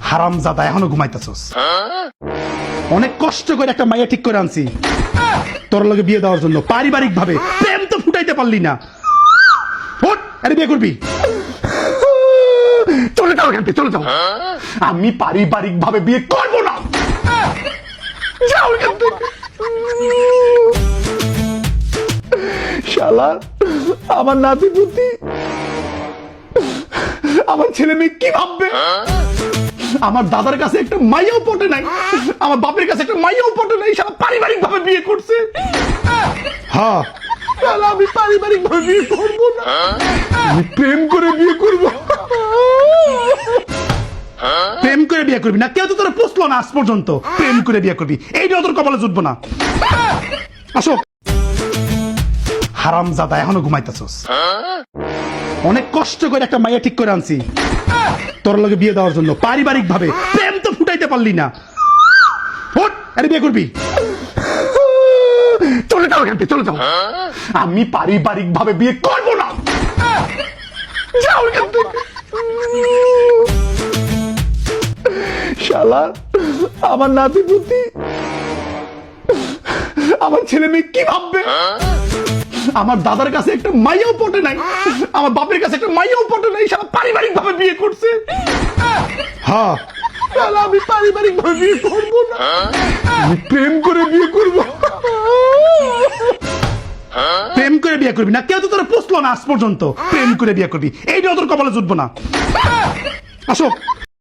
হারামজাদা এখনো ঘুমাইতেছস? অনেক কষ্ট করে একটা মাইয়া ঠিক করে আনছি তোর লগে বিয়ে দেওয়ার জন্য, পারিবারিক ভাবে। প্রেম তো ফুটাইতে পারলি না। ওঠ, আরে বিয়ে করবি? চলে যাও এখান থেকে, চলে যাও। আমি পারিবারিক ভাবে বিয়ে করবো না। যাও এখান থেকে। শালা আমার নাতি পুতি, আমার ছেলে মেয়ে কি ভাববে? আমার দাদার কাছে একটা মাইয়াও পটে নাই, আমার বাপের কাছে একটা মাইয়াও পটে নাই, সারা পারিবারিক ভাবে বিয়ে করছে। হ্যাঁ, আমি পারিবারিক ভাবে বিয়ে করবো না, আমি প্রেম করে বিয়ে করবো। প্রেম করে বিয়ে করবি না? কেউ তো তোরা পুষলো না আজ পর্যন্ত। প্রেম করে বিয়ে করবি, এইটাও তোর কপালে জুটবো না। আসো। হারামজাদা এখনো ঘুমাইতেছস? অনেক কষ্ট করে একটা মাইয়া ঠিক করে আনছি তোর লগে বিয়ে দেওয়ার জন্য, পারিবারিক ভাবে। প্রেম তো ফুটাইতে পারলি না। ওঠ, আরে বিয়ে করবি? চলে যাও এখান থেকে, চলে যাও। আমি পারিবারিক ভাবে বিয়ে করবো না। যাও এখান থেকে। শালা আমার নাতি পুতি, আমার ছেলে মেয়ে কি ভাববে? আমার দাদার কাছে একটা মাইয়াও পটে নাই, আমার বাপের কাছে একটা মাইয়াও পটে নাই, সারা পারিবারিক ভাবে বিয়ে করছে। হ্যাঁ, আমি পারিবারিক ভাবে বিয়ে করবো না, আমি প্রেম করে বিয়ে করবো। প্রেম করে বিয়ে করবি না? কেউ তো তোরা পুষলো না আজ পর্যন্ত। প্রেম করে বিয়ে করবি, এইটাও তোর কপালে জুটবো না। আসো।